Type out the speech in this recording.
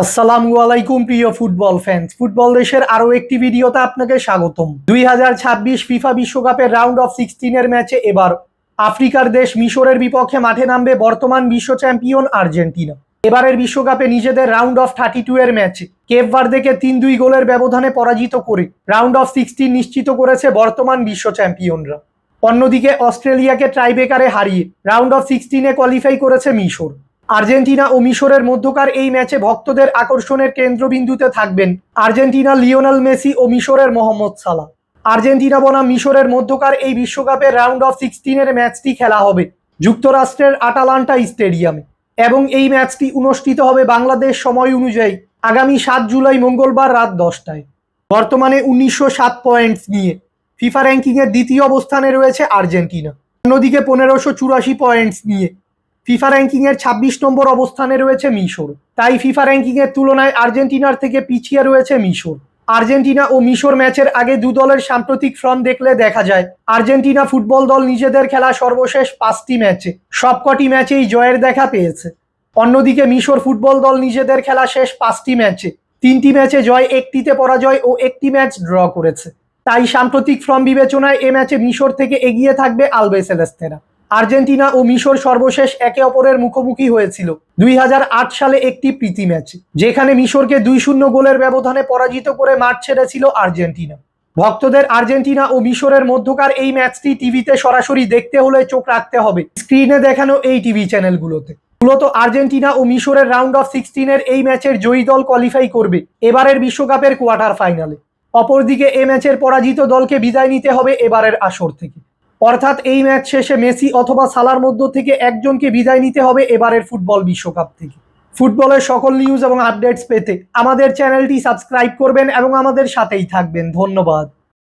আসসালামু আলাইকুম প্রিয় ফুটবল ফ্যান্স। ফুটবল দেশের আরও একটি ভিডিওতে আপনাকে স্বাগতম। 2026 ফিফা বিশ্বকাপের রাউন্ড অফ 16-এর ম্যাচে এবার আফ্রিকার দেশ মিশরের বিপক্ষে মাঠে নামবে বর্তমান বিশ্ব চ্যাম্পিয়ন আর্জেন্টিনা। এবারের বিশ্বকাপে নিজেদের রাউন্ড অফ 32-এর ম্যাচে কেপ ভার্দেকে 3-2 গোলের ব্যবধানে পরাজিত করে রাউন্ড অফ 16 নিশ্চিত করেছে বর্তমান বিশ্ব চ্যাম্পিয়নরা। অন্যদিকে অস্ট্রেলিয়াকে টাইব্রেকারে হারিয়ে রাউন্ড অফ 16-এ কোয়ালিফাই করেছে মিশর। আর্জেন্টিনা ও মিশরের মধ্যকার এই ম্যাচে ভক্তদের আকর্ষণের কেন্দ্রবিন্দুতে থাকবেন আর্জেন্টিনার লিওনেল মেসি ও মিশরের মোহাম্মদ সালাহ। আর্জেন্টিনা বনাম মিশরের মধ্যকার এই বিশ্বকাপের রাউন্ড অফ 16-এর ম্যাচটি খেলা হবে যুক্তরাষ্ট্রের আটালান্টা স্টেডিয়ামে এবং এই ম্যাচটি অনুষ্ঠিত হবে বাংলাদেশ সময় অনুযায়ী আগামী 7 জুলাই মঙ্গলবার রাত 10টায়। বর্তমানে 1907 পয়েন্টস নিয়ে ফিফা র্যাঙ্কিংয়ের দ্বিতীয় অবস্থানে রয়েছে আর্জেন্টিনা। অন্যদিকে 1584 পয়েন্টস নিয়ে ফিফা র্যাঙ্কিংয়ের 26 নম্বর অবস্থানে রয়েছে মিশর। তাই ফিফা র্যাঙ্কিংয়ের তুলনায় আর্জেন্টিনার থেকে পিছিয়ে রয়েছে মিশর। আর্জেন্টিনা ও মিশর ম্যাচের আগে দু দলের সাম্প্রতিক ফর্ম দেখলে দেখা যায় আর্জেন্টিনা ফুটবল দল নিজেদের খেলা সর্বশেষ 5টি ম্যাচে সবকটি ম্যাচেই জয়ের দেখা পেয়েছে। অন্যদিকে মিশর ফুটবল দল নিজেদের খেলা শেষ 5টি ম্যাচে 3টি ম্যাচে জয়, 1টিতে পরাজয় ও 1টি ম্যাচ ড্র করেছে। তাই সাম্প্রতিক ফর্ম বিবেচনায় এ ম্যাচে মিশর থেকে এগিয়ে থাকবে আলবিসেলেস্তেরা। আর্জেন্টিনা ও মিশর সর্বশেষ একে অপরের মুখোমুখি হয়েছিল 2008 সালে একটি প্রীতি ম্যাচে, যেখানে মিশরকে 2-0 গোলের ব্যবধানে পরাজিত করে মাঠ ছেড়েছিল আর্জেন্টিনা। ভক্তদের আর্জেন্টিনা ও মিশরের মধ্যকার এই ম্যাচটি টিভিতে সরাসরি দেখতে হলে চোখ রাখতে হবে স্ক্রিনে দেখানো এই টিভি চ্যানেলগুলোতে। মূলত আর্জেন্টিনা ও মিশরের রাউন্ড অফ 16-এর এই ম্যাচের জয়ী দল কোয়ালিফাই করবে এবারের বিশ্বকাপের কোয়ার্টার ফাইনালে। অপরদিকে এ ম্যাচের পরাজিত দলকে বিদায় নিতে হবে এবারের আসর থেকে। অর্থাৎ এই ম্যাচ শেষে মেসি অথবা সালার মধ্য থেকে একজনকে বিদায় নিতে হবে এবারের ফুটবল বিশ্বকাপ থেকে। ফুটবলের সকল নিউজ এবং আপডেটস পেতে আমাদের চ্যানেলটি সাবস্ক্রাইব করবেন এবং আমাদের সাথেই থাকবেন। ধন্যবাদ।